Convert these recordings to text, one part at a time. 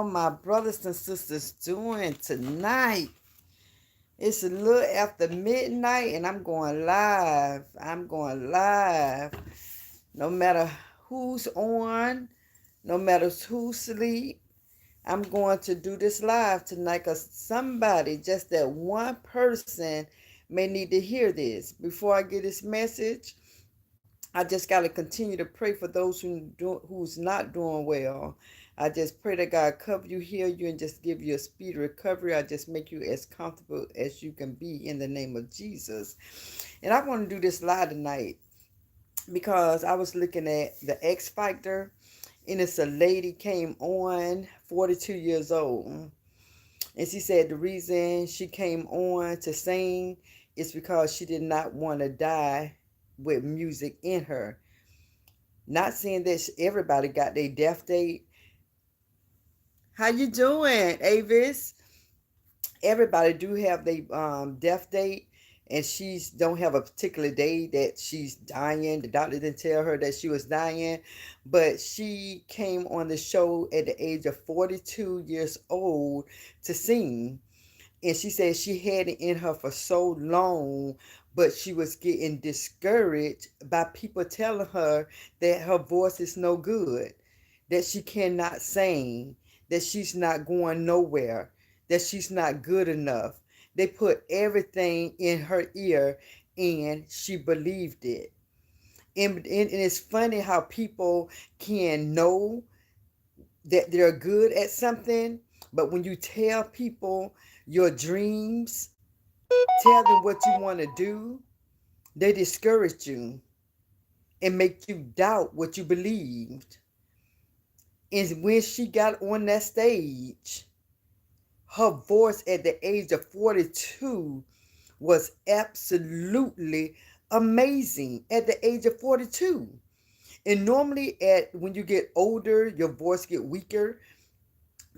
My brothers and sisters doing tonight? It's a little after midnight and I'm going live. I'm going live. No matter who's on, no matter who's asleep, I'm going to do this live tonight because somebody, just that one person, may need to hear this. Before I get this message, I just got to continue to pray for those who's not doing well. I just pray that God cover you, heal you, and just give you a speedy recovery. I just make you as comfortable as you can be in the name of Jesus. And I want to do this live tonight because I was looking at the X Factor, and it's a lady came on, 42 years old. And she said the reason she came on to sing is because she did not want to die with music in her. Not saying that everybody got their death date. How you doing, Avis? Everybody do have their death date, and she's don't have a particular day that she's dying. The doctor didn't tell her that she was dying, but she came on the show at the age of 42 years old to sing. And she said she had it in her for so long, but she was getting discouraged by people telling her that her voice is no good, that she cannot sing, that she's not going nowhere, that she's not good enough. They put everything in her ear and she believed it. And it's funny how people can know that they're good at something, but when you tell people your dreams, tell them what you want to do, they discourage you and make you doubt what you believed. And when she got on that stage, her voice at the age of 42 was absolutely amazing at the age of 42. And normally at when you get older, your voice get weaker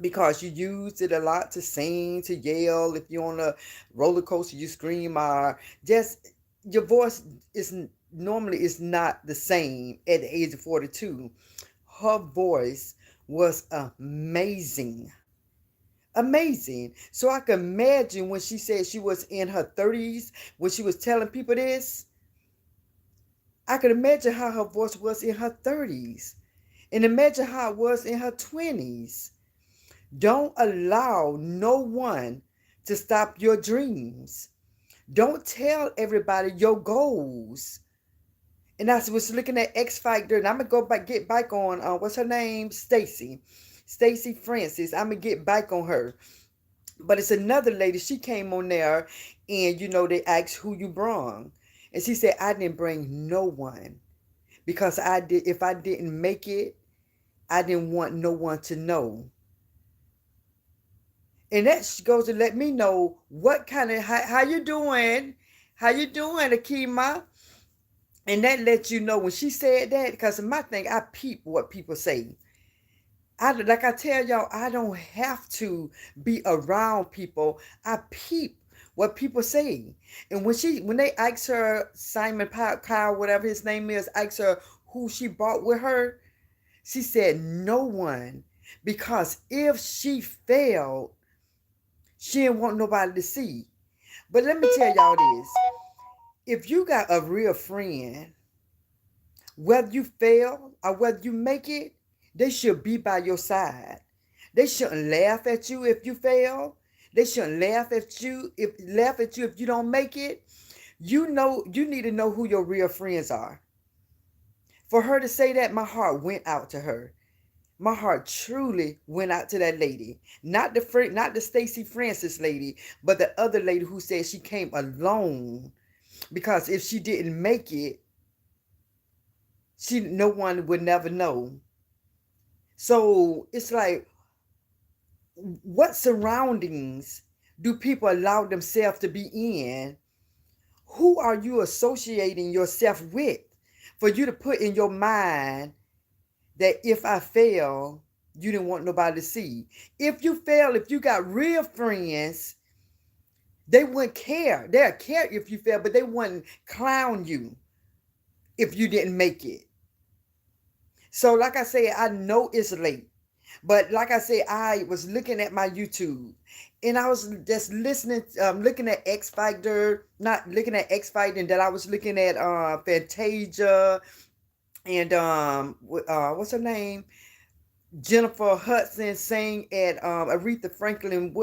because you used it a lot to sing, to yell. If you're on a roller coaster, you scream, or just your voice is normally is not the same at the age of 42. Her voice was amazing. Amazing. So I can imagine when she said she was in her 30s, when she was telling people this, I could imagine how her voice was in her 30s and imagine how it was in her 20s. Don't allow no one to stop your dreams. Don't tell everybody your goals. And I was looking at X Factor, and I'm gonna get back on what's her name, Stacy Francis. I'm gonna get back on her, but it's another lady. She came on there, and they asked who you brung, and she said I didn't bring no one because I did. If I didn't make it, I didn't want no one to know. And that goes to let me know what kind of how you doing, Akima. And that lets you know when she said that, because my thing, I peep what people say. Like I tell y'all, I don't have to be around people. I peep what people say. And when they asked her, Simon Kyle, whatever his name is, asked her who she brought with her, she said no one. Because if she failed, she didn't want nobody to see. But let me tell y'all this. If you got a real friend, whether you fail or whether you make it, they should be by your side. They shouldn't laugh at you if you fail. They shouldn't laugh at you if you don't make it. You need to know who your real friends are. For her to say that, my heart went out to her. My heart truly went out to that lady. Not the Stacy Francis lady, but the other lady who said she came alone. Because if she didn't make it, no one would never know. So it's like, what surroundings do people allow themselves to be in? Who are you associating yourself with for you to put in your mind that if I fail, you didn't want nobody to see? If you fail, if you got real friends, they wouldn't care. They'll care if you fail, but they wouldn't clown you if you didn't make it. So like I said, I know it's late, But like I said, I was looking at my YouTube and I was just listening, looking at X Factor, not looking at X Factor, and then I was looking at Fantasia and what's her name? Jennifer Hudson sang at Aretha Franklin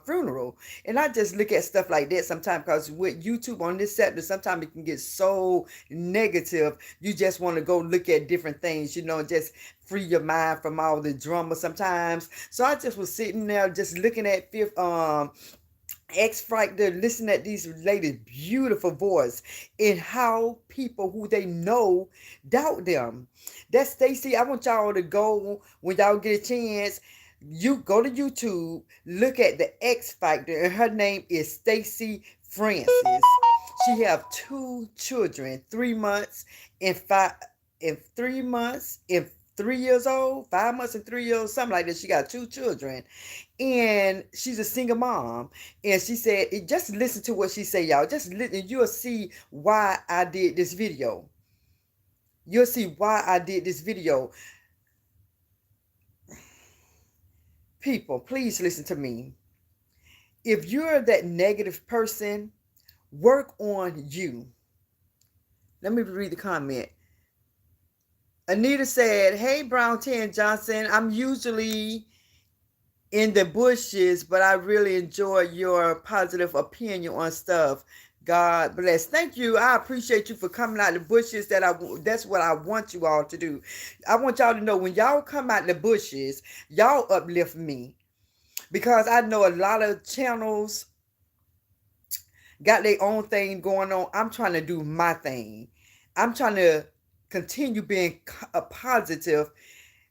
funeral. And I just look at stuff like that sometimes because with YouTube on this sector, sometimes it can get so negative. You just want to go look at different things, just free your mind from all the drama sometimes. So I just was sitting there just looking at X Factor, listen at these ladies' beautiful voice and how people who they know doubt them. That's Stacey. I want y'all to go when y'all get a chance. You go to YouTube, look at the X Factor, and her name is Stacey Francis. She have 2 children, 3 months and 3 years old, 5 months and 3 years old, something like that. She got 2 children. And she's a single mom. And she said, just listen to what she say, y'all. Just listen. You'll see why I did this video. You'll see why I did this video. People, please listen to me. If you're that negative person, work on you. Let me read the comment. Anita said, hey, Brown Tan Johnson, I'm usually in the bushes, but I really enjoy your positive opinion on stuff. God bless. Thank you. I appreciate you for coming out the bushes. That's what I want you all to do. I want y'all to know when y'all come out the bushes, y'all uplift me. Because I know a lot of channels got their own thing going on. I'm trying to do my thing. I'm trying to continue being a positive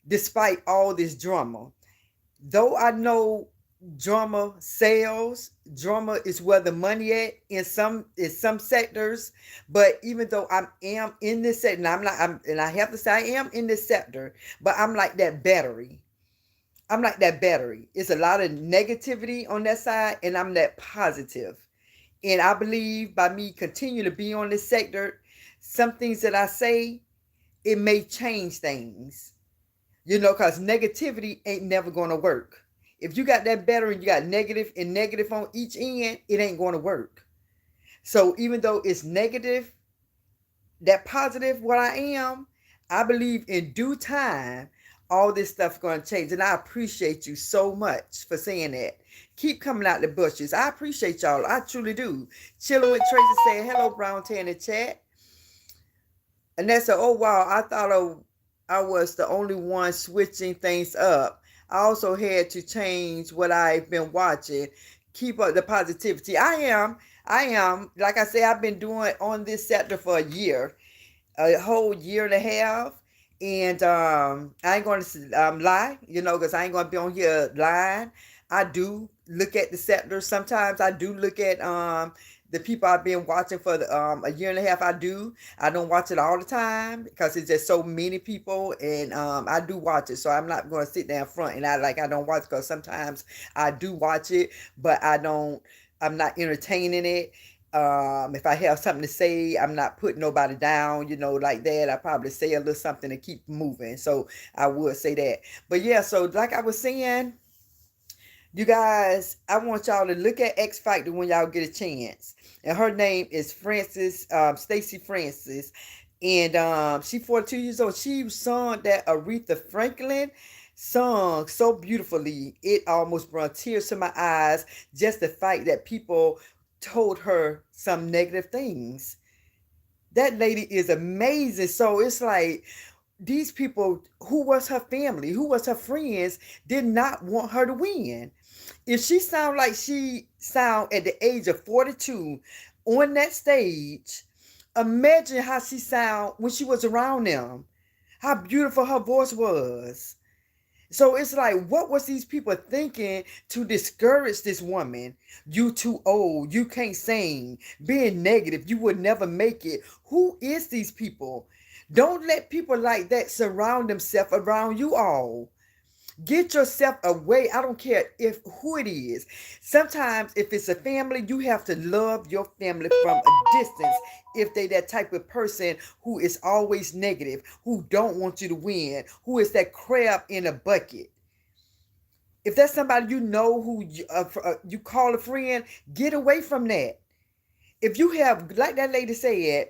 despite all this drama. Though I know drama sells, drama is where the money at in some sectors. But even though I am in this sector, and I have to say I am in this sector, but I'm like that battery. I'm like that battery. It's a lot of negativity on that side, and I'm that positive. And I believe by me continue to be on this sector, some things that I say, it may change things. Because negativity ain't never going to work. If you got that battery and you got negative and negative on each end, it ain't going to work. So even though it's negative, that positive, what I am, I believe in due time, all this stuff going to change. And I appreciate you so much for saying that. Keep coming out the bushes. I appreciate y'all. I truly do. Chilling with Tracy saying, hello, Brown Tan in chat. And that's oh, wow, I thought I was the only one switching things up. I also had to change what I've been watching. Keep up the positivity. I am. Like I say, I've been doing on this sector for a year. A whole year and a half. And I ain't going to lie, because I ain't going to be on here lying. I do look at the sector. Sometimes I do look at the people I've been watching for a year and a half. I don't watch it all the time because it's just so many people, and I do watch it. So I'm not going to sit down front and I don't watch, because sometimes I do watch it, but I'm not entertaining it. If I have something to say, I'm not putting nobody down, like that. I probably say a little something to keep moving. So I would say that. But yeah, so like I was saying, you guys, I want y'all to look at X Factor when y'all get a chance. And her name is Stacey Francis. And she's 42 years old. She sung that Aretha Franklin song so beautifully. It almost brought tears to my eyes. Just the fact that people told her some negative things. That lady is amazing. So it's like these people who was her family, who was her friends, did not want her to win. If she sound like she sound at the age of 42 on that stage, imagine how she sound when she was around them. How beautiful her voice was. So it's like, what was these people thinking to discourage this woman? You too old, you can't sing, being negative, you would never make it. Who is these people? Don't let people like that surround themselves around you all. Get yourself away. I don't care who it is. Sometimes if it's a family, you have to love your family from a distance. If they that type of person who is always negative, who don't want you to win, who is that crab in a bucket. If that's somebody you know who you call a friend, get away from that. If you have, like that lady said,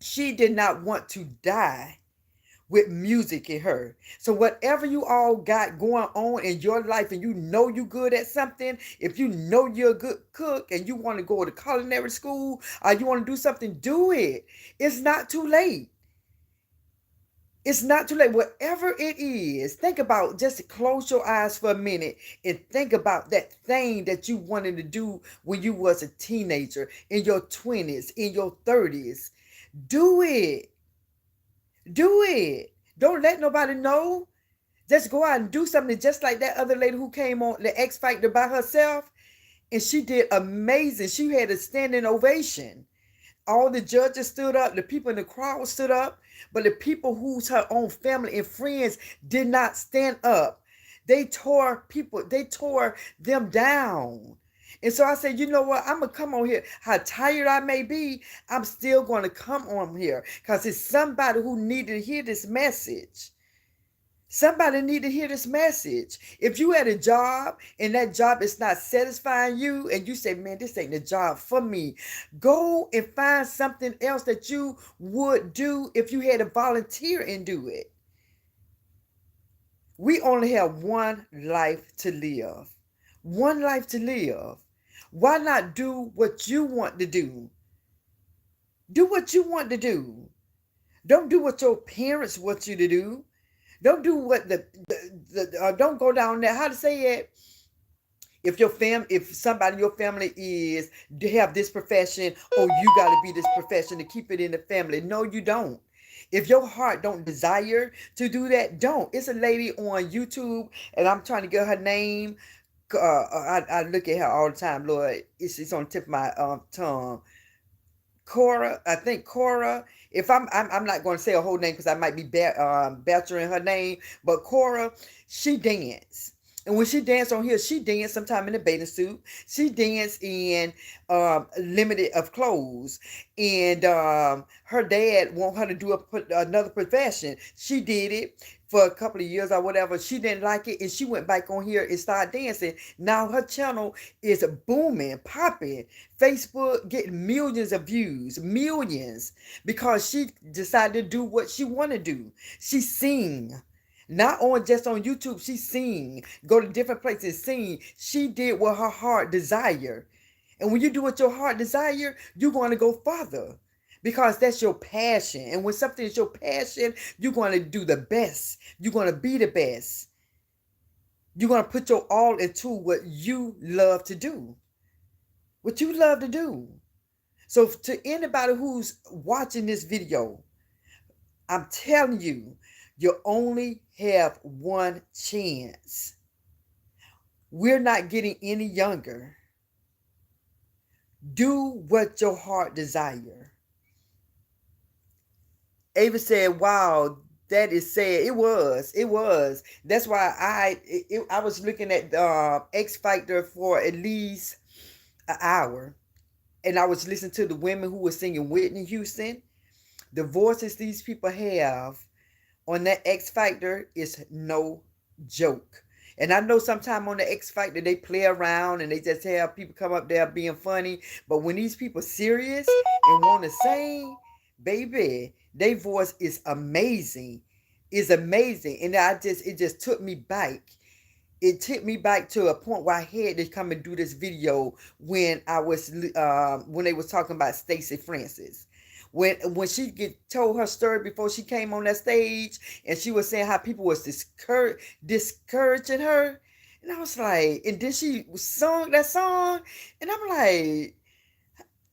she did not want to die with music in her. So whatever you all got going on in your life and you know you good at something, if you know you're a good cook and you want to go to culinary school or you want to do something, do it. It's not too late. It's not too late. Whatever it is, think about, just close your eyes for a minute and think about that thing that you wanted to do when you was a teenager, in your 20s, in your 30s. Do it. Do it. Don't let nobody know. Just go out and do something, just like that other lady who came on the X Factor by herself. And she did amazing. She had a standing ovation. All the judges stood up. The people in the crowd stood up. But the people who's her own family and friends did not stand up. They tore them down. And so I said, you know what? I'm going to come on here. How tired I may be, I'm still going to come on here because it's somebody who needed to hear this message. Somebody need to hear this message. If you had a job and that job is not satisfying you and you say, man, this ain't the job for me, go and find something else that you would do if you had to volunteer and do it. We only have one life to live. One life to live. Why not do what you want to do? Do what you want to do. Don't do what your parents want you to do. Don't do what don't go down there. How to say it? If somebody in your family is to have this profession, oh, you got to be this profession to keep it in the family. No, you don't. If your heart don't desire to do that, don't. It's a lady on YouTube, and I'm trying to get her name. I look at her all the time, Lord. It's on the tip of my tongue. Cora, I think Cora. If I'm not going to say her whole name because I might be butchering her name, but Cora, she danced. And when she danced on here, she danced sometime in a bathing suit. She danced in limited of clothes. And her dad want her to do another profession. She did it for a couple of years or whatever. She didn't like it, and she went back on here and started dancing. Now her channel is booming, popping. Facebook getting millions of views, millions, because she decided to do what she want to do. She sing. Not just on YouTube, she sing. Go to different places, sing. She did what her heart desired. And when you do what your heart desire, you're going to go farther. Because that's your passion. And when something is your passion, you're going to do the best. You're going to be the best. You're going to put your all into what you love to do. What you love to do. So to anybody who's watching this video, I'm telling you, you only have one chance. We're not getting any younger. Do what your heart desire. Ava said, wow, that is sad. It was. That's why I was looking at X Factor for at least an hour. And I was listening to the women who were singing Whitney Houston. The voices these people have on that X Factor is no joke. And I know sometime on the X Factor they play around and they just have people come up there being funny. But when these people serious and want to sing, baby, their voice is amazing. It's amazing. And it just took me back. It took me back to a point where I had to come and do this video when when they was talking about Stacey Francis. When she told her story before she came on that stage, and she was saying how people was discouraging her, and I was like, and then she sung that song, and I'm like,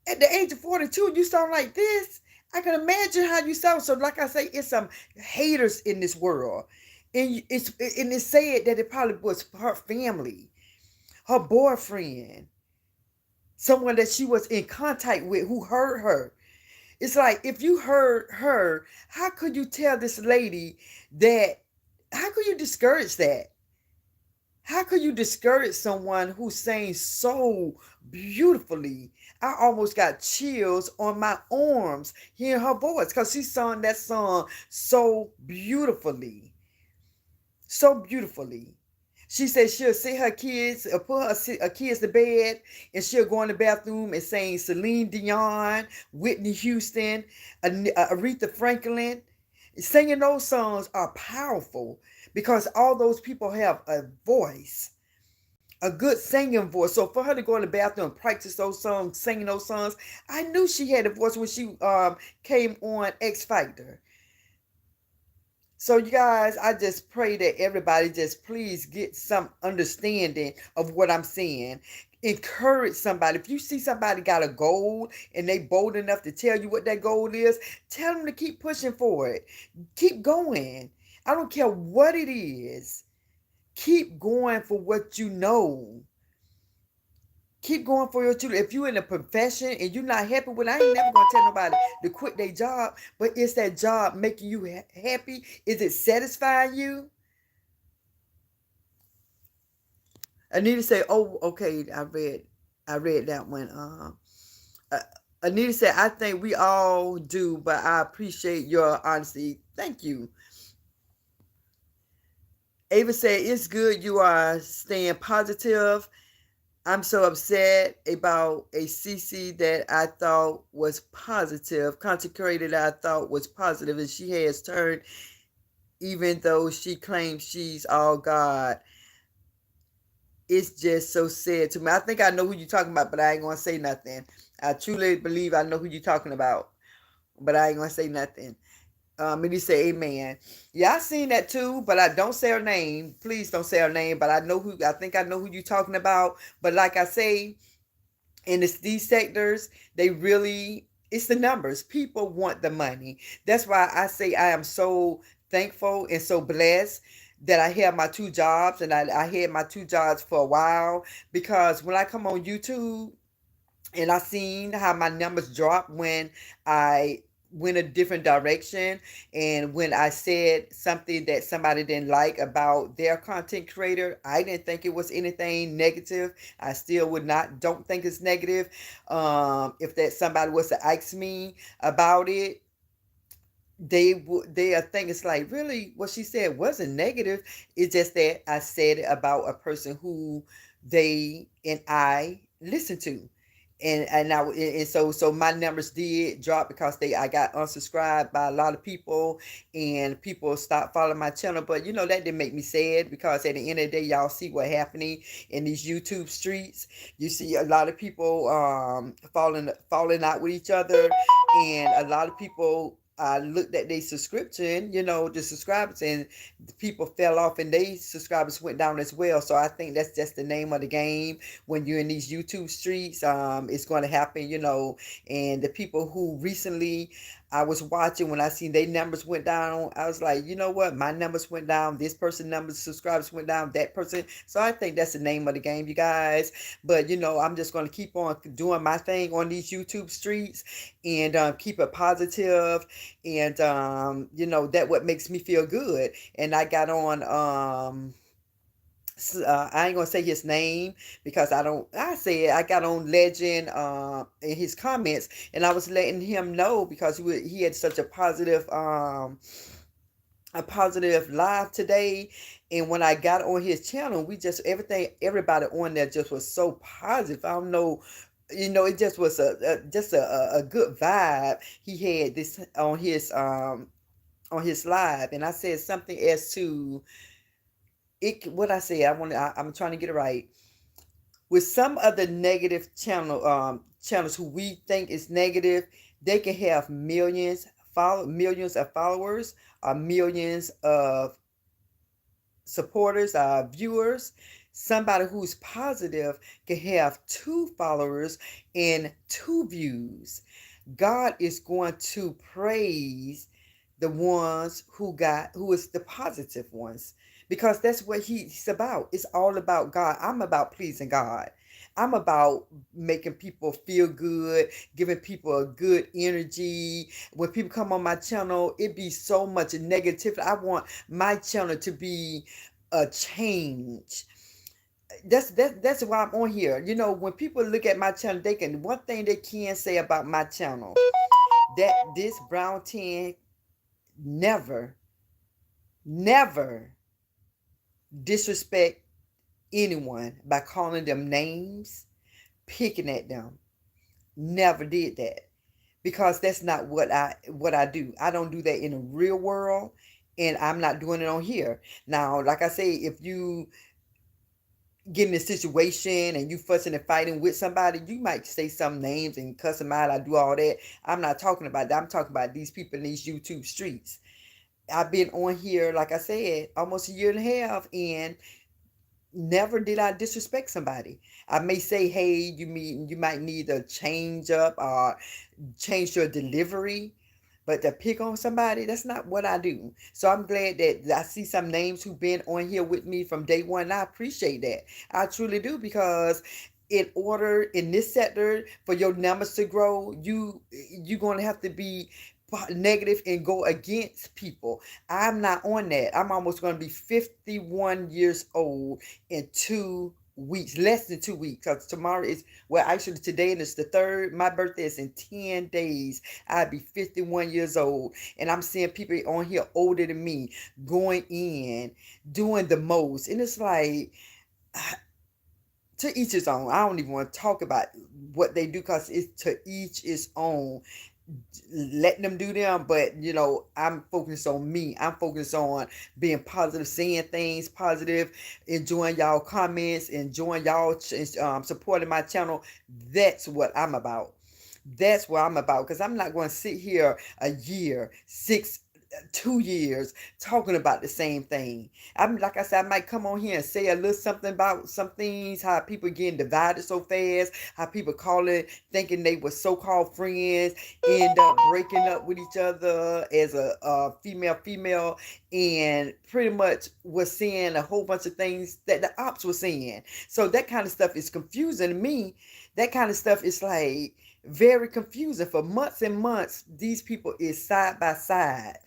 at the age of 42, you sound like this. I can imagine how you sound. So, like I say, it's some haters in this world, and it's said that it probably was her family, her boyfriend, someone that she was in contact with who hurt her. It's like, if you heard her, how could you tell this lady that? How could you discourage that? How could you discourage someone who sings so beautifully? I almost got chills on my arms hearing her voice because she sung that song so beautifully. So beautifully. She said she'll sit her kids, or put her kids to bed, and she'll go in the bathroom and sing Celine Dion, Whitney Houston, Aretha Franklin. Singing those songs are powerful because all those people have a voice, a good singing voice. So for her to go in the bathroom and practice those songs, singing those songs, I knew she had a voice when she came on X Factor. So you guys, I just pray that everybody just please get some understanding of what I'm saying. Encourage somebody. If you see somebody got a goal and they bold enough to tell you what that goal is, tell them to keep pushing for it. Keep going. I don't care what it is. Keep going for what you know. Keep going for your children. If you're in a profession and you're not happy with it, I ain't never gonna tell nobody to quit their job. But is that job making you happy? Is it satisfying you? Anita said, "Oh, okay, I read that one." Uh, Anita said, "I think we all do, but I appreciate your honesty. Thank you." Ava said, "It's good you are staying positive. I'm so upset about a CC that I thought was positive, consecrated I thought was positive, and she has turned, even though she claims she's all God. It's just so sad to me." I think I know who you're talking about, but I ain't gonna say nothing. I truly believe I know who you're talking about, but I ain't gonna say nothing. And he say amen. Yeah, I seen that too, but I don't say her name. Please don't say her name, but I think I know who you're talking about. But like I say, in these sectors, they really, it's the numbers. People want the money. That's why I say I am so thankful and so blessed that I have my two jobs, and I had my two jobs for a while, because when I come on YouTube and I seen how my numbers dropped when I went a different direction, and when I said something that somebody didn't like about their content creator, I didn't think it was anything negative. I still don't think it's negative. If that somebody was to ask me about it, they think it's like, really, what she said wasn't negative. It's just that I said it about a person who they and I listen to. And so my numbers did drop because I got unsubscribed by a lot of people, and people stopped following my channel. But that didn't make me sad, because at the end of the day, y'all see what happening in these YouTube streets. You see a lot of people falling out with each other, and a lot of people looked at their subscription, the subscribers, and the people fell off and they subscribers went down as well. So I think that's just the name of the game. When you're in these YouTube streets, it's going to happen, and the people who recently I was watching, when I seen their numbers went down, I was like, you know what? My numbers went down. This person numbers, subscribers went down. That person. So I think that's the name of the game, you guys. But, I'm just going to keep on doing my thing on these YouTube streets, and keep it positive. And, that what makes me feel good. And I got on, I ain't gonna say his name, because I got on Legend in his comments, and I was letting him know, because he had such a positive live today. And when I got on his channel, everybody on there just was so positive. I don't know, it just was a good vibe he had this on his live. And I said something as to it, what I said. I'm trying to get it right. With some of the negative channels who we think is negative, they can have millions of followers, or millions of supporters, viewers. Somebody who's positive can have 2 followers and 2 views. God is going to praise the ones who is the positive ones, because that's what he's about. It's all about God. I'm about pleasing God. I'm about making people feel good, giving people a good energy. When people come on my channel, it be so much negativity. I want my channel to be a change. That's why I'm on here. When people look at my channel, one thing they can say about my channel, that this brown tin never disrespect anyone by calling them names, picking at them. Never did that, because that's not what I do. I don't do that in the real world, and I'm not doing it on here. Now, like I say, if you get in a situation and you fussing and fighting with somebody, you might say some names and cuss them out. I do all that. I'm not talking about that. I'm talking about these people in these YouTube streets. I've been on here, like I said, almost a year and a half, and never did I disrespect somebody. I may say, hey, you might need a change up or change your delivery, but to pick on somebody, that's not what I do. So I'm glad that I see some names who've been on here with me from day one. And I appreciate that. I truly do, because in order in this sector for your numbers to grow, you're going to have to be negative and go against people. I'm not on that. I'm almost going to be 51 years old in 2 weeks, less than 2 weeks, because tomorrow is, well, actually today is the third. My birthday is in 10 days. I'll be 51 years old, and I'm seeing people on here older than me going in, doing the most, and it's like, to each his own. I don't even want to talk about what they do, because it's to each his own. Letting them do them, but I'm focused on me. I'm focused on being positive, saying things positive, enjoying y'all comments, enjoying y'all supporting my channel. That's what I'm about. That's what I'm about, because I'm not going to sit here a year, 2 years talking about the same thing. I'm, like I said, I might come on here and say a little something about some things, how people getting divided so fast, how people call it, thinking they were so-called friends, end up breaking up with each other as a female, and pretty much was saying a whole bunch of things that the ops were saying. So that kind of stuff is confusing to me. That kind of stuff is like very confusing. For months and months, these people is side by side.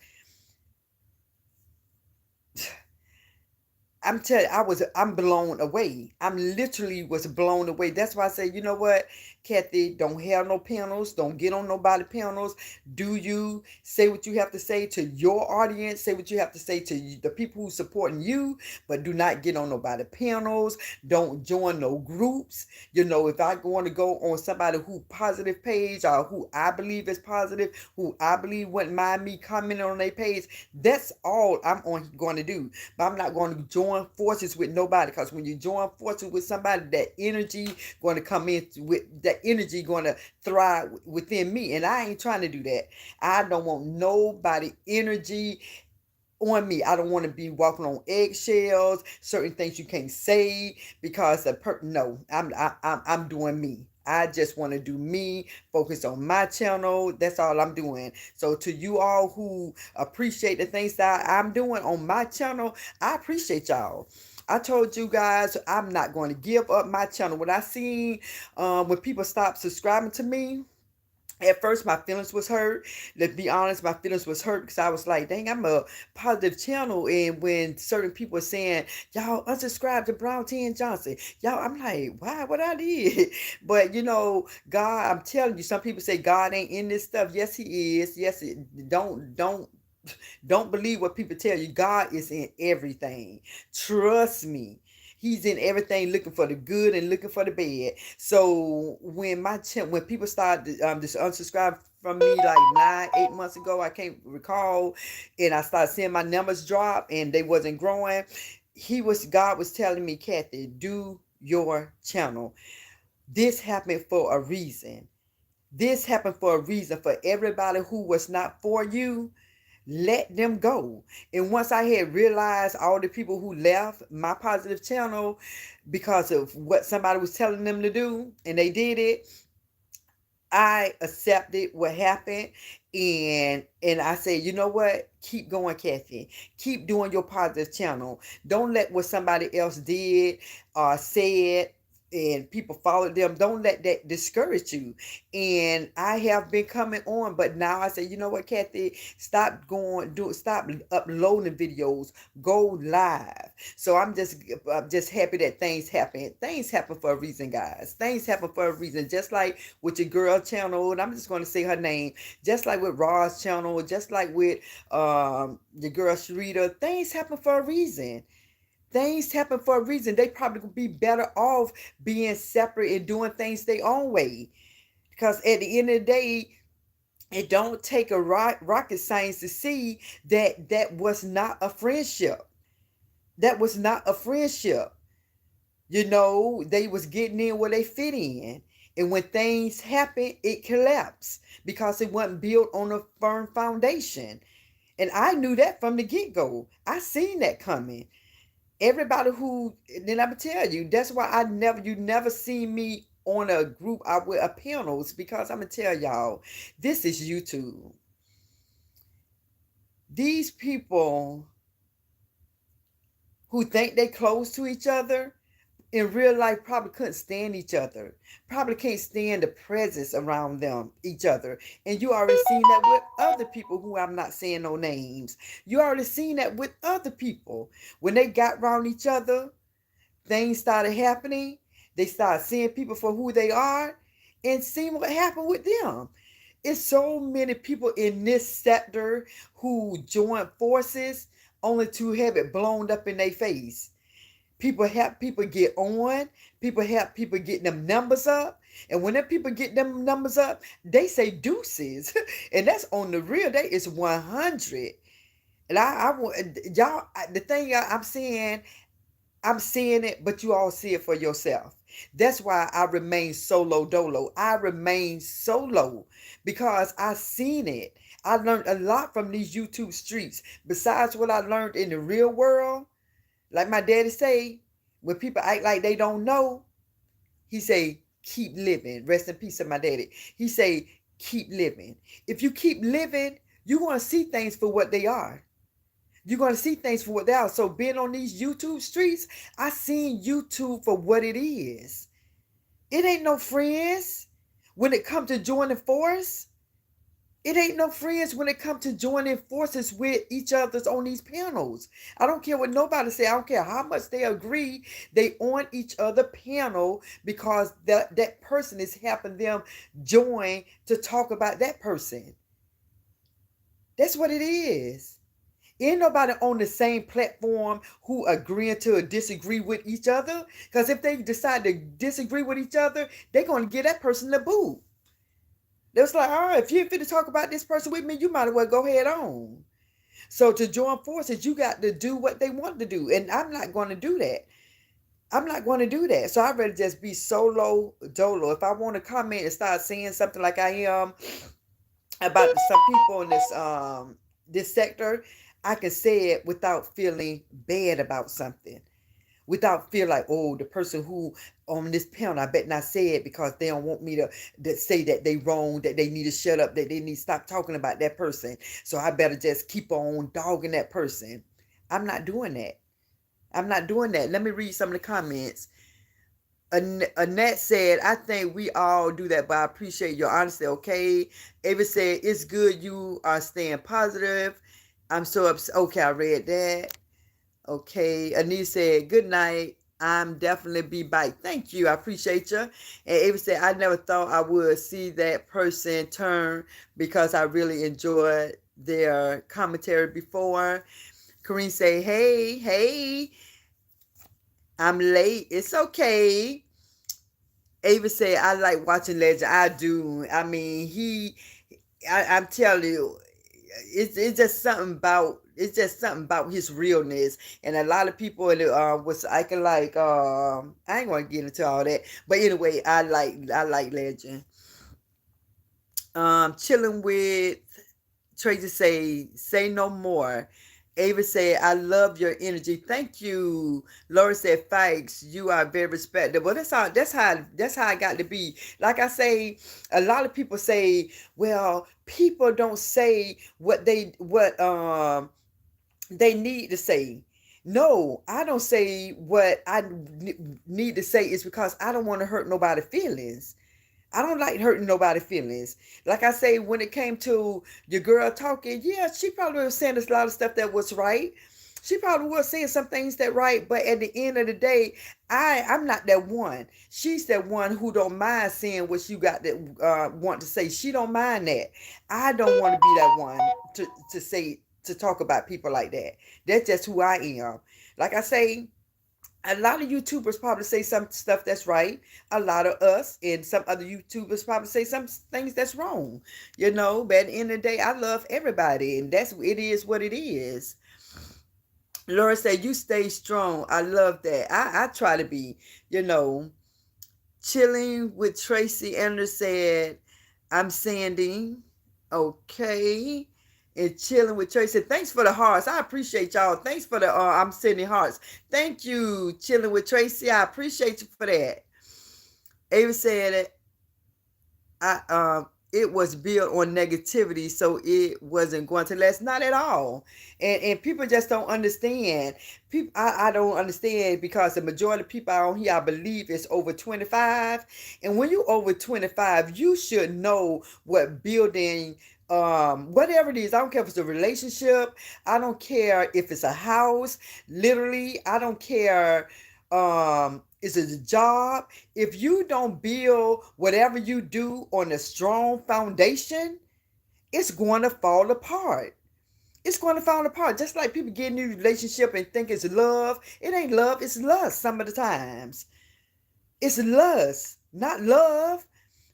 I'm telling you, I'm blown away. I'm literally was blown away. That's why I say, you know what, Kathy, don't have no panels. Don't get on nobody panels. Do you say what you have to say to your audience? Say what you have to say to the people who supporting you, but do not get on nobody panels. Don't join no groups. If I want to go on somebody who positive page, or who I believe is positive, who I believe wouldn't mind me commenting on their page, that's all I'm going to do. But I'm not going to join forces with nobody, because when you join forces with somebody, that energy going to come in, with that energy going to thrive within me, and I ain't trying to do that. I don't want nobody energy on me. I don't want to be walking on eggshells. Certain things you can't say because no, I'm doing me. I just want to do me, focus on my channel. That's all I'm doing. So to you all who appreciate the things that I'm doing on my channel, I appreciate y'all. I told you guys I'm not going to give up my channel. When I seen when people stop subscribing to me, at first my feelings was hurt. Let's be honest, my feelings was hurt, because I was like, dang, I'm a positive channel, and when certain people were saying, y'all unsubscribe to Brown T and Johnson, y'all, I'm like, why, what I did? But God, I'm telling you, some people say God ain't in this stuff. Yes, he is. Yes, don't believe what people tell you. God is in everything. Trust me. He's in everything, looking for the good and looking for the bad. So when when people started just unsubscribe from me like 8 months ago, I can't recall, and I started seeing my numbers drop and they wasn't growing, God was telling me, Kathy, do your channel. This happened for a reason. This happened for a reason. For everybody who was not for you, let them go. And once I had realized all the people who left my positive channel because of what somebody was telling them to do, and they did it, I accepted what happened, and I said, you know what? Keep going, Kathy. Keep doing your positive channel. Don't let what somebody else did or said and people followed them. Don't let that discourage you. And I have been coming on, but now I say, you know what, Kathy, stop uploading videos, go live. So I'm just happy that things happen. Things happen for a reason, guys. Things happen for a reason. Just like with your girl channel, and I'm just going to say her name, just like with Ra's channel, just like with the girl Sharita, things happen for a reason. Things happen for a reason. They probably would be better off being separate and doing things their own way. Because at the end of the day, it don't take a rocket science to see that that was not a friendship. That was not a friendship. You know, they was getting in where they fit in. And when things happen, it collapsed because it wasn't built on a firm foundation. And I knew that from the get-go. I seen that coming. Everybody who, then I'm gonna tell you, that's why you never see me on a group out with a panels, because I'm gonna tell y'all, this is YouTube. These people who think they close to each other in real life probably couldn't stand each other, probably can't stand the presence around them, each other. And you already seen that with other people who I'm not saying no names. You already seen that with other people. When they got around each other, things started happening. They started seeing people for who they are and seeing what happened with them. It's so many people in this sector who join forces only to have it blown up in their face. People help people get on. People help people get them numbers up. And when them people get them numbers up, they say deuces. And that's on the real. Day is 100. And I want y'all, the thing I'm seeing it, but you all see it for yourself. That's why I remain solo dolo. I remain solo because I seen it. I learned a lot from these YouTube streets. Besides what I learned in the real world, like my daddy say, when people act like they don't know, he say, keep living. Rest in peace to my daddy. He say, keep living. If you keep living, you're going to see things for what they are. You're going to see things for what they are. So being on these YouTube streets, I seen YouTube for what it is. It ain't no friends when it comes to joining force. It ain't no friends when it comes to joining forces with each other's on these panels. I don't care what nobody say. I don't care how much they agree. They on each other panel because that person is helping them join to talk about that person. That's what it is. Ain't nobody on the same platform who agreeing to disagree with each other. Because if they decide to disagree with each other, they're going to give that person the boot. They was like, all right, if you're fit to talk about this person with me, you might as well go head on. So to join forces, you got to do what they want to do. And I'm not going to do that. I'm not going to do that. So I'd rather just be solo dolo. If I want to comment and start saying something like I am about some people in this sector, I can say it without feeling bad about something. Without feel like, oh, the person who on this panel, I bet not say it because they don't want me to say that they wrong, that they need to shut up, that they need to stop talking about that person. So I better just keep on dogging that person. I'm not doing that. I'm not doing that. Let me read some of the comments. Annette said, I think we all do that, but I appreciate your honesty, okay? Ava said, it's good you are staying positive. I'm so upset. Okay, I read that. Okay, Anise said, good night. I'm definitely be back. Thank you. I appreciate you. And Ava said, I never thought I would see that person turn because I really enjoyed their commentary before. Corrine said, hey, I'm late. It's okay. Ava said, I like watching Legend. I do. I mean, I'm telling you, it's just something about his realness. And a lot of people was acting like I ain't gonna get into all that, but anyway, I like Legend. Chilling with Tracy say no more. Ava said, I love your energy. Thank you. Laura said, thanks. You are very respectable. That's how I got to be. Like I say, a lot of people say, well, people don't say what they need to say. No, I don't say what I need to say is because I don't want to hurt nobody's feelings. I don't like hurting nobody's feelings. Like I say, when it came to your girl talking, yeah, she probably was saying a lot of stuff that was right. She probably was saying some things that right, but at the end of the day, I'm not that one. She's that one who don't mind saying what you got that want to say. She don't mind that. I don't want to be that one to talk about people like that. That's just who I am. Like I say, A lot of YouTubers probably say some stuff that's right. A lot of us and some other YouTubers probably say some things that's wrong. But at the end of the day, I love everybody, and it is what it is. Laura said, "You stay strong." I love that. I try to be, you know, chilling with Tracy Anders said, "I'm Sandy." Okay. And chilling with Tracy. Thanks for the hearts. I appreciate y'all. Thanks for the I'm sending hearts. Thank you, chilling with Tracy. I appreciate you for that. Ava said it was built on negativity, so it wasn't going to last. Not at all. And people just don't understand. People, I don't understand, because the majority of people out here, I believe, is over 25. And when you over 25, you should know what building, whatever it is. I don't care if it's a relationship. I don't care if it's a house. Literally, I don't care. Is it a job? If you don't build whatever you do on a strong foundation, it's going to fall apart. It's going to fall apart. Just like people get in a relationship and think it's love. It ain't love, it's lust some of the times. It's lust, not love.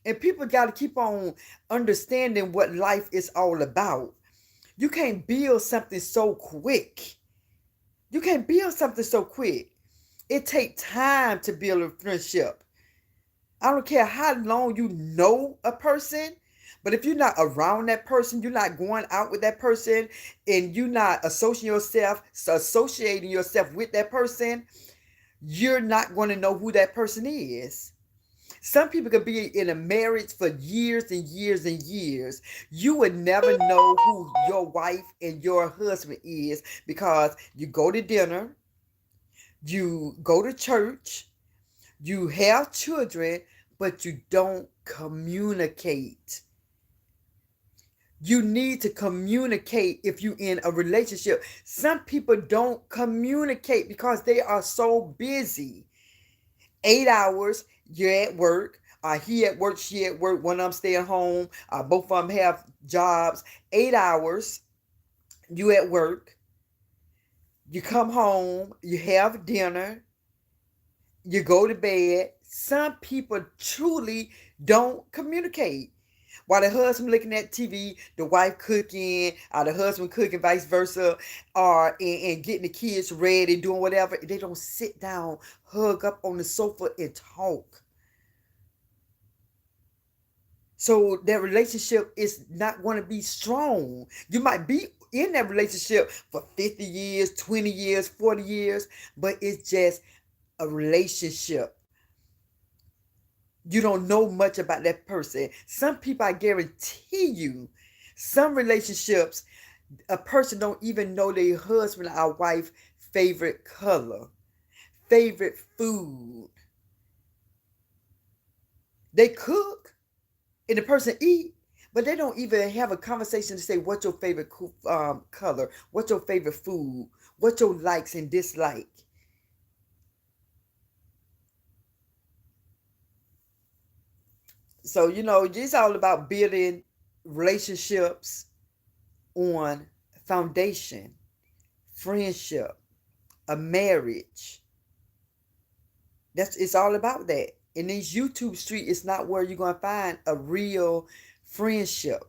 And people got to keep on understanding what life is all about. You can't build something so quick. You can't build something so quick. It takes time to build a friendship. I don't care how long you know a person, but if you're not around that person, you're not going out with that person, and you're not associating yourself with that person, you're not going to know who that person is. Some people can be in a marriage for years and years and years. You would never know who your wife and your husband is, because you go to dinner, you go to church, you have children, but you don't communicate. You need to communicate if you're in a relationship. Some people don't communicate because they are so busy. 8 hours, you're at work. He at work, she at work. One of them staying home. Both of them have jobs. 8 hours, you at work. You come home, you have dinner, you go to bed. Some people truly don't communicate. While the husband looking at TV, the wife cooking, the husband cooking, vice versa, or and getting the kids ready, doing whatever. They don't sit down, hug up on the sofa, and talk. So that relationship is not going to be strong. You might be in that relationship for 50 years, 20 years, 40 years, but it's just a relationship. You don't know much about that person. Some people, I guarantee you, some relationships, a person don't even know their husband or wife favorite color, favorite food. They cook and the person eat, but they don't even have a conversation to say what's your favorite color, what's your favorite food, what your likes and dislikes. So, it's all about building relationships on foundation, friendship, a marriage. It's all about that. In these YouTube street, it's not where you're gonna find a real friendship.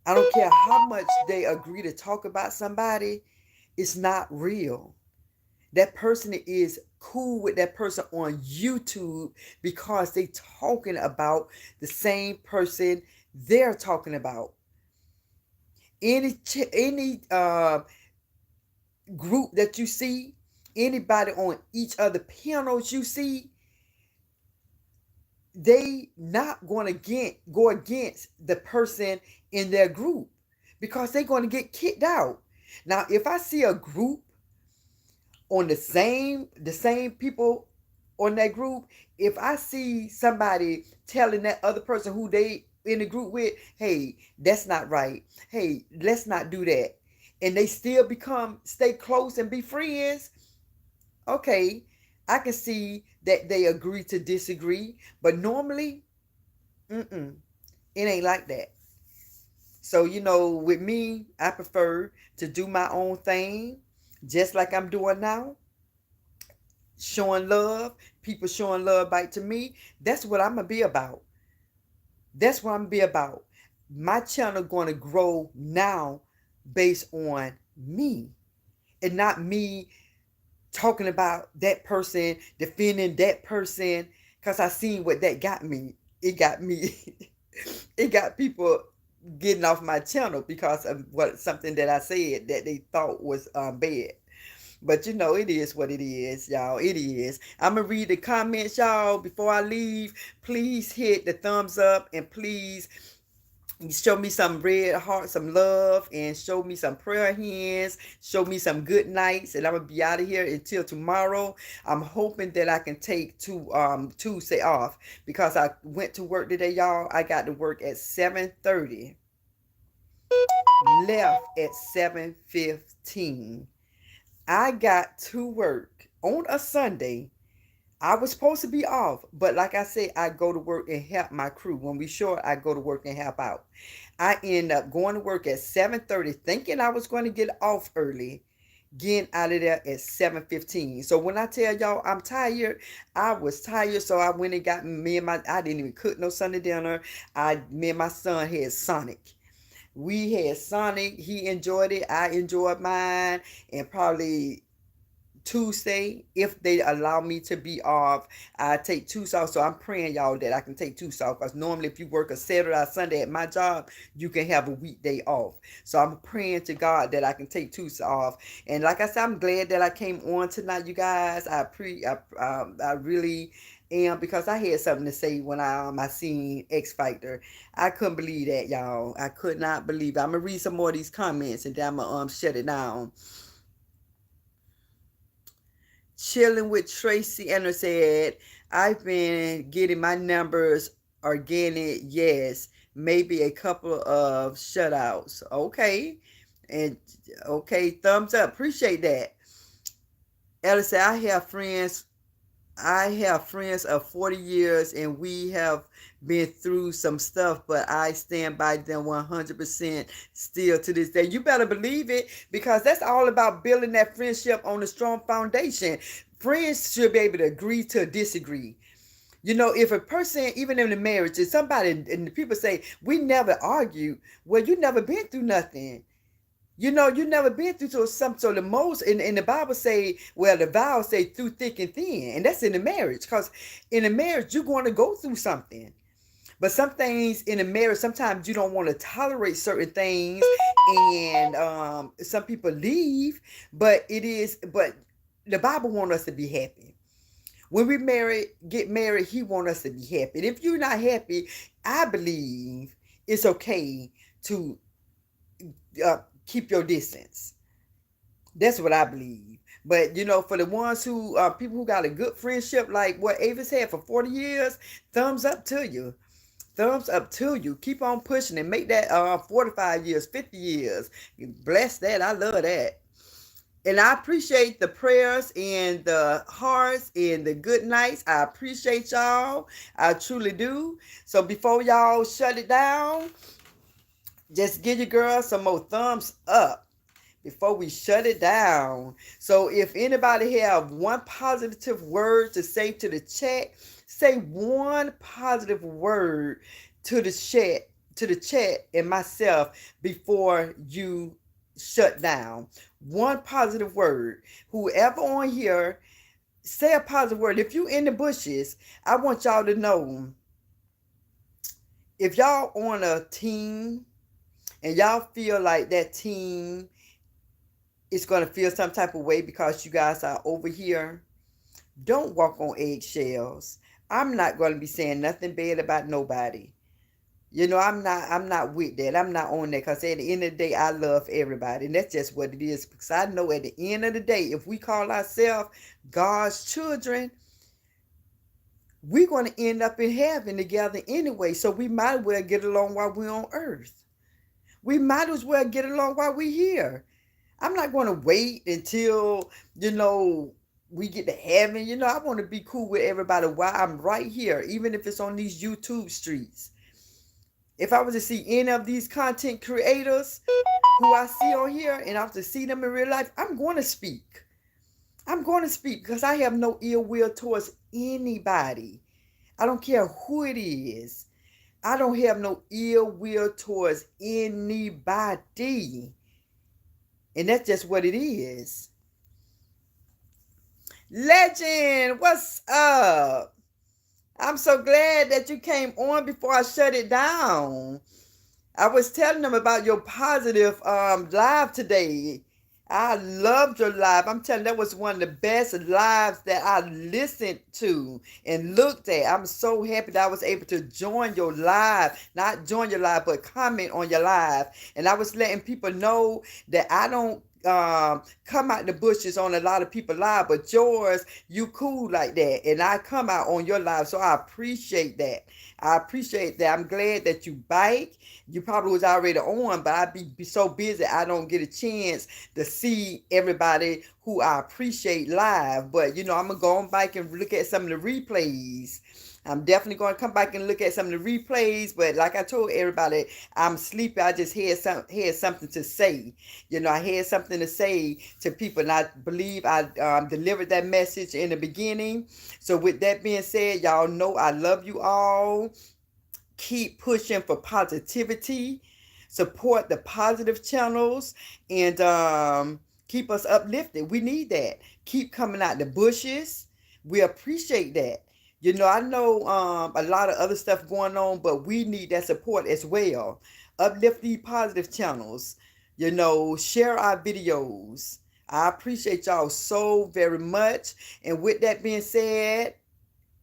I don't care how much they agree to talk about somebody, it's not real. That person is cool with that person on YouTube because they talking about the same person they're talking about. Any group that you see, anybody on each other panels you see, they not going to go against the person in their group, because they're going to get kicked out. Now, if I see a group on the same people on that group, if I see somebody telling that other person who they in the group with, hey, that's not right, hey, let's not do that, and they still stay close and be friends, okay, I can see that they agree to disagree. But normally, it ain't like that. So, with me, I prefer to do my own thing, just like I'm doing now. showing love, people showing love back to me. That's what I'm going to be about. That's what I'm going to be about. My channel going to grow now based on me and not me talking about that person, defending that person, because I seen what that got me. It got me, it got people getting off my channel because of something that I said that they thought was bad. But you know, it is what it is, y'all. It is. I'm going to read the comments, y'all. Before I leave, please hit the thumbs up and please show me some red heart, some love, and show me some prayer hands. Show me some good nights, and I'm gonna be out of here until tomorrow. I'm hoping that I can take Tuesday off because I went to work today, y'all. I got to work at 7:30, left at 7:15. I got to work on a Sunday. I was supposed to be off, but like I said, I go to work and help my crew. When we short, I go to work and help out. I end up going to work at 7:30, thinking I was going to get off early, getting out of there at 7:15. So when I tell y'all I'm tired, I was tired. So I went and got I didn't even cook no Sunday dinner. Me and my son had Sonic. We had Sonic. He enjoyed it. I enjoyed mine. And probably Tuesday, if they allow me to be off, I take Tuesday off. So I'm praying, y'all, that I can take Tuesday off, because normally if you work a Saturday or Sunday at my job, you can have a weekday off. So I'm praying to God that I can take Tuesday off. And like I said, I'm glad that I came on tonight, you guys. I really am, because I had something to say when I seen X Factor. I couldn't believe that, y'all. I could not believe it. I'm gonna read some more of these comments and then I'm gonna shut it down. Chilling with Tracy Anna said, I've been getting my numbers organic. Yes, maybe a couple of shutouts. Okay. And okay, thumbs up. Appreciate that. Ella said, I have friends of 40 years and we have been through some stuff, but I stand by them 100% still to this day. You better believe it, because that's all about building that friendship on a strong foundation. Friends should be able to agree to disagree. You know, if a person, even in a marriage, if somebody, and the people say, we never argue, well, you never been through nothing. You know, you never been through something. So the most in the Bible say, well, the vows say through thick and thin, and that's in the marriage. Because in a marriage, you're going to go through something. But some things in a marriage, sometimes you don't want to tolerate certain things, and some people leave. But the Bible wants us to be happy. When we get married, He wants us to be happy. And if you're not happy, I believe it's okay to keep your distance. That's what I believe. But you know, for the ones who people who got a good friendship like what Avis had for 40 years, thumbs up to you. Thumbs up to you. Keep on pushing and make that 45 years, 50 years. Bless that. I love that. And I appreciate the prayers and the hearts and the good nights. I appreciate y'all. I truly do. So before y'all shut it down, just give your girl some more thumbs up before we shut it down. So if anybody have one positive word to say to the chat, say one positive word to the chat and myself before you shut down. One positive word. Whoever on here, say a positive word. If you in the bushes, I want y'all to know, if y'all on a team and y'all feel like that team is going to feel some type of way because you guys are over here, don't walk on eggshells. I'm not going to be saying nothing bad about nobody. You know, I'm not with that. I'm not on that, because at the end of the day, I love everybody. And that's just what it is. Because I know at the end of the day, if we call ourselves God's children, we're going to end up in heaven together anyway. So we might as well get along while we're on earth. We might as well get along while we're here. I'm not going to wait until, you know, we get to heaven. You know, I want to be cool with everybody while I'm right here, even if it's on these YouTube streets. If I was to see any of these content creators who I see on here and I was to see them in real life, I'm going to speak. I'm going to speak because I have no ill will towards anybody. I don't care who it is. I don't have no ill will towards anybody. And that's just what it is. Legend, what's up? I'm so glad that you came on before I shut it down. I was telling them about your positive live today. I loved your live. I'm telling you, that was one of the best lives that I listened to and looked at. I'm so happy that I was able to join your live, not join your live, but comment on your live. And I was letting people know that I don't come out the bushes on a lot of people live, but yours, you cool like that. And I come out on your live. So I appreciate that. I appreciate that. I'm glad that you bike. You probably was already on, but I be so busy I don't get a chance to see everybody who I appreciate live. But you know, I'm gonna go on back and look at some of the replays. I'm definitely going to come back and look at some of the replays. But like I told everybody, I'm sleepy. I just had something to say. You know, I had something to say to people, and I believe I delivered that message in the beginning. So with that being said, y'all know I love you all. Keep pushing for positivity. Support the positive channels, and keep us uplifted. We need that. Keep coming out the bushes. We appreciate that. You know, I know a lot of other stuff going on, but we need that support as well. Uplift these positive channels. You know, share our videos. I appreciate y'all so very much. And with that being said,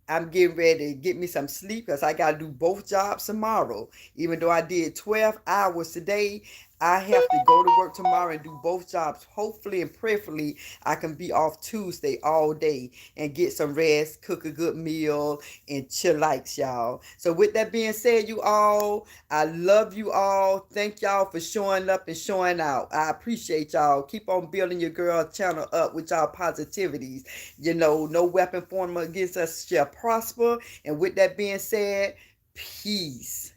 I'm getting ready to get me some sleep because I got to do both jobs tomorrow. Even though I did 12 hours today, I have to go to work tomorrow and do both jobs. Hopefully and prayerfully, I can be off Tuesday all day and get some rest, cook a good meal, and chillax, y'all. So with that being said, you all, I love you all. Thank y'all for showing up and showing out. I appreciate y'all. Keep on building your girl channel up with y'all positivities. You know, no weapon formed against us shall prosper. And with that being said, peace.